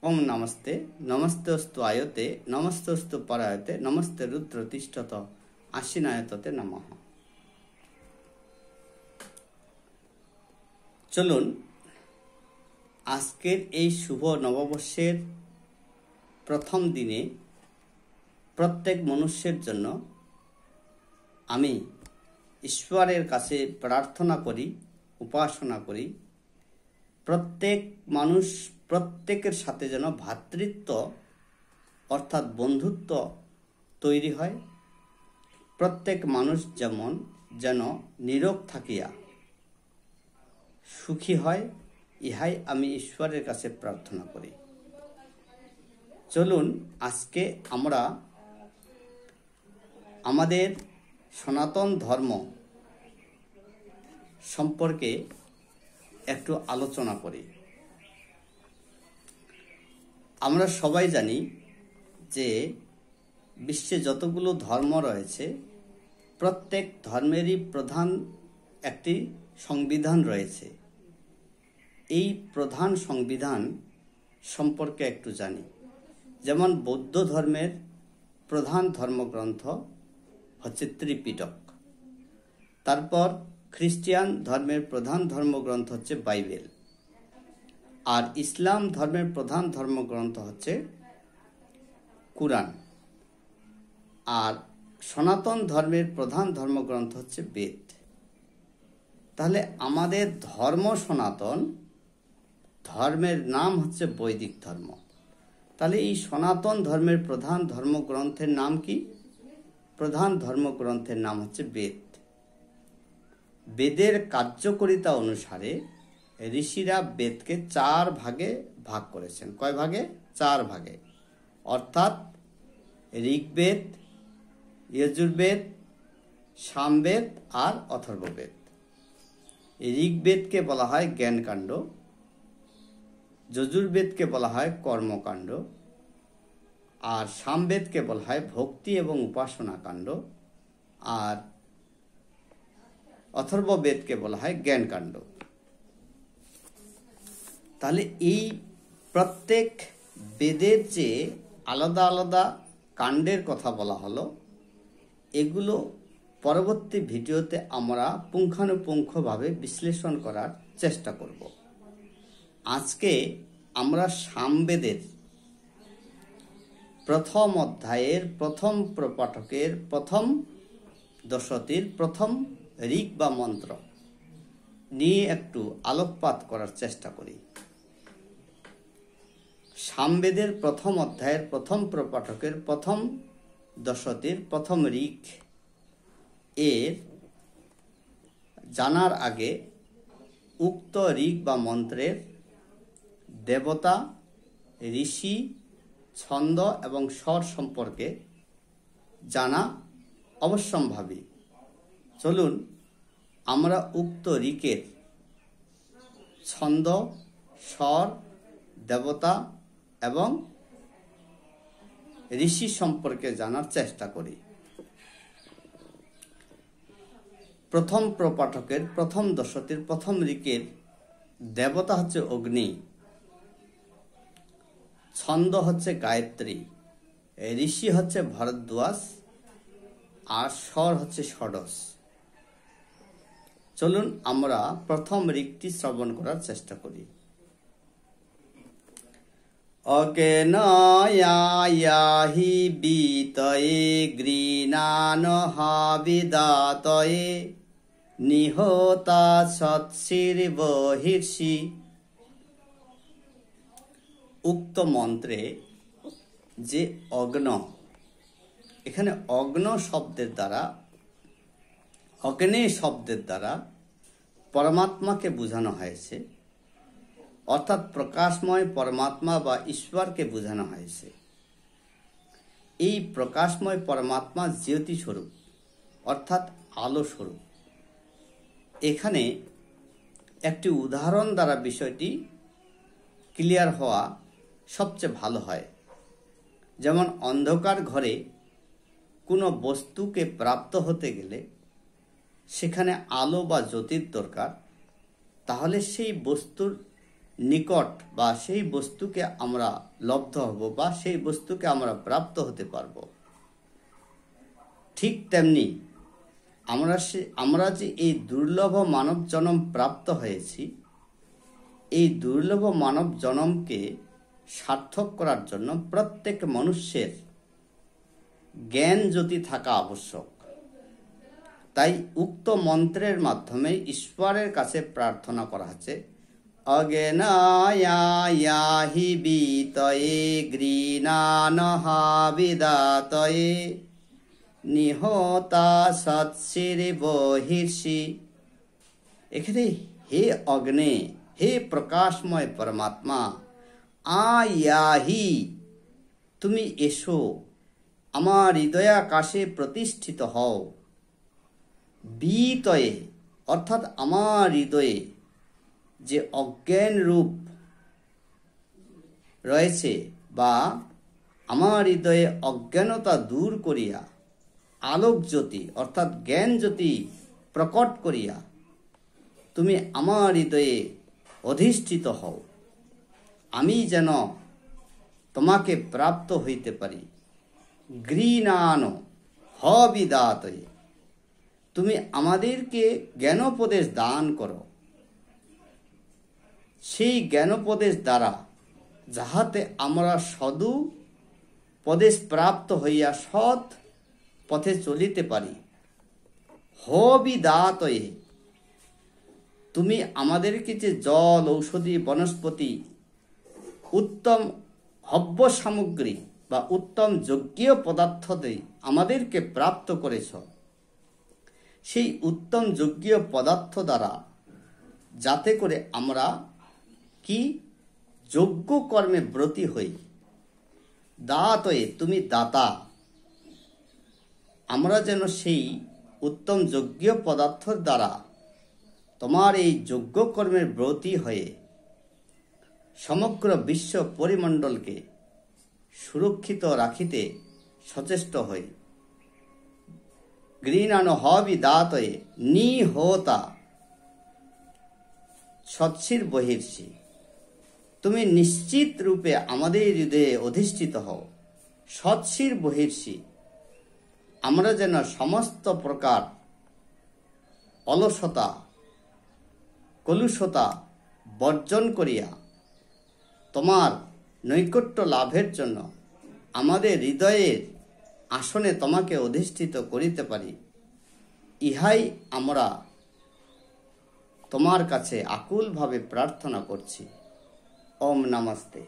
ओम नमस्ते नमस्तेस्तु आयते नमस्तेस्तु परायते नमस्ते रुद्र तिष्ठत आशीनायतते नमः। चलुन आजकेर এই শুভ নববর্ষের প্রথম দিনে প্রত্যেক মানুষের জন্য আমি ঈশ্বরের কাছে প্রার্থনা করি, উপাসনা করি প্রত্যেক মানুষ প্রত্যেকের সাথে যেন ভ্রাতৃত্ব অর্থাৎ বন্ধুত্ব তৈরি হয়, প্রত্যেক মানুষ যেন নীরব থাকিয়া সুখী হয়, ইহাই আমি ঈশ্বরের কাছে প্রার্থনা করি। চলুন আজকে আমরা আমাদের সনাতন ধর্ম সম্পর্কে একটু আলোচনা করি। আমরা সবাই জানি যে বিশ্বে যতগুলো ধর্ম রয়েছে প্রত্যেক ধর্মেরই প্রধান একটি সংবিধান রয়েছে। এই প্রধান সংবিধান সম্পর্কে একটু জানি। যেমন বৌদ্ধ ধর্মের প্রধান ধর্মগ্রন্থ হচ্ছে ত্রিপিটক, তারপর খ্রিস্টান ধর্মের প্রধান ধর্মগ্রন্থ হচ্ছে বাইবেল, আর ইসলাম ধর্মের প্রধান ধর্মগ্রন্থ হচ্ছে কুরআন, আর সনাতন ধর্মের প্রধান ধর্মগ্রন্থ হচ্ছে বেদ। তাহলে আমাদের ধর্ম সনাতন, ধর্মের নাম হচ্ছে বৈদিক ধর্ম। তাহলে এই সনাতন ধর্মের প্রধান ধর্মগ্রন্থের নাম কি? প্রধান ধর্মগ্রন্থের নাম হচ্ছে বেদ। বেদের কার্যকারিতা অনুসারে ঋষিরা বেদকে 4 ভাগে ভাগ করেছেন। কয় ভাগে? 4 ভাগে। অর্থাৎ ঋগ্বেদ, যজুর্বেদ, সামবেদ আর অথর্ববেদ। ঋগ্বেদকে বলা হয় জ্ঞানকাণ্ড, যজুর্বেদকে বলা হয় কর্মকাণ্ড, আর সামবেদকে বলা হয় ভক্তি এবং উপাসনা কাণ্ড, আর অথর্ববেদকে বলা হয় জ্ঞানকাণ্ড। তাহলে এই প্রত্যেক বেদের যে আলাদা আলাদা কাণ্ডের কথা বলা হলো, এগুলো পরবর্তী ভিডিওতে আমরা পুঙ্খানুপুঙ্খভাবে বিশ্লেষণ করার চেষ্টা করব। আজকে আমরা সামবেদের প্রথম অধ্যায়ের প্রথম প্রপাঠকের প্রথম দশতির প্রথম ঋক বা মন্ত্র নিয়ে একটু আলোকপাত করার চেষ্টা করি। সামবেদের প্রথম অধ্যায়ের প্রথম প্রপাঠকের প্রথম দশতির প্রথম ঋক এর জানার আগে উক্ত ঋক বা মন্ত্রের দেবতা, ঋষি, ছন্দ এবং স্বর সম্পর্কে জানা অবশ্যম্ভাবী। চলুন আমরা উক্ত ঋকের ছন্দ, স্বর, দেবতা এবং ঋষি সম্পর্কে জানার চেষ্টা করি। প্রথম প্রপাঠকের প্রথম দশতির প্রথম ঋকের দেবতা হচ্ছে অগ্নি, ছন্দ হচ্ছে গায়ত্রী, ঋষি হচ্ছে ভরদ্বাজ, আর স্বর হচ্ছে ষোড়শ। চলুন আমরা প্রথম ঋকটি শ্রবণ করার চেষ্টা করি। অকেনয়াহি বিতয়ে গৃণান হাবিদাতয়ে নিহতা সৎসির বহির্ষি। উক্ত মন্ত্রে যে অগ্ন, এখানে অগ্ন শব্দের দ্বারা, অগ্নে শব্দের দ্বারা পরমাত্মাকে বোঝানো হয়েছে, অর্থাৎ প্রকাশময় পরমাত্মা বা ঈশ্বরকে বোঝানো হয়েছে। এই প্রকাশময় পরমাত্মা জ্যোতি স্বরূপ অর্থাৎ আলো স্বরূপ। এখানে একটি উদাহরণ দ্বারা বিষয়টি ক্লিয়ার হওয়া সবচেয়ে ভালো হয়। যেমন অন্ধকার ঘরে কোনো বস্তুকে প্রাপ্ত হতে গেলে সেখানে আলো বা জ্যোতির দরকার, তাহলে সেই বস্তুর নিকট বা সেই বস্তুকে আমরা লব্ধ হব বা সেই বস্তুকে আমরা প্রাপ্ত হতে পারব। ঠিক তেমনি আমরা যে এই দুর্লভ মানব জন্ম প্রাপ্ত হয়েছি, এই দুর্লভ মানব জন্মকে সার্থক করার জন্য প্রত্যেক মানুষের জ্ঞান জ্যোতি থাকা আবশ্যক। তাই উক্ত মন্ত্রের মাধ্যমে ঈশ্বরের কাছে প্রার্থনা করা হচ্ছে, অজ্ঞানায়াহি বিতয়ে গৃণানহাবিদাতয়ে নিহতা সৎসিরে বহির্ষি। এখানে হে অগ্নে, হে প্রকাশময় পরমাত্মা, আয়াহি, তুমি এসো, আমার হৃদয়াকাশে প্রতিষ্ঠিত হও। বিতয়ে অর্থাৎ আমার হৃদয়ে যে অজ্ঞান রূপ রয়েছে বা আমার হৃদয়ে অজ্ঞানতা দূর করিয়া আলোক জ্যোতি অর্থাৎ জ্ঞান জ্যোতি প্রকট করিয়া তুমি আমার হৃদয়ে অধিষ্ঠিত হও, আমি যেন তোমাকে প্রাপ্ত হইতে পারি। গৃণান হবিদাতয়ে, তুমি আমাদেরকে জ্ঞানোপদেশ দান করো, সেই জ্ঞানোপদেশ দ্বারা যাহাতে আমরা সদুপদেশ প্রাপ্ত হইয়া সৎ পথে চলিতে পারি। হবিদাতয়ে, তুমি আমাদেরকে যে জল, ঔষধি, বনস্পতি, উত্তম হব্য সামগ্রী বা উত্তম যজ্ঞীয় পদার্থ দিয়ে আমাদেরকে প্রাপ্ত করেছ, সেই উত্তম যজ্ঞীয় পদার্থ দ্বারা যাতে করে আমরা কি যজ্ঞ কর্মে ব্রতী হই। দাতয়ে, তুমি দাতা, আমরা যেন সেই উত্তম যজ্ঞীয় পদার্থের দ্বারা তোমার এই যজ্ঞ কর্মের ব্রতী হয়ে সমগ্র বিশ্ব পরিমণ্ডলকে সুরক্ষিত রাখিতে সচেষ্ট হই। গৃণান হবিদাতয়ে নিহতা সৎসির বহির্ষি, তুমি নিশ্চিত রূপে আমাদের হৃদয়ে অধিষ্ঠিত হও। সৎসির বহির্ষি, আমরা যেন সমস্ত প্রকার অলসতা, কলুষতা বর্জন করিয়া তোমার নৈকট্য লাভের জন্য আমাদের হৃদয়ের আসনে তোমাকে অধিষ্ঠিত করিতে পারি। ইহাই আমরা তোমার কাছে আকুলভাবে প্রার্থনা করছি। ওম নমস্তে।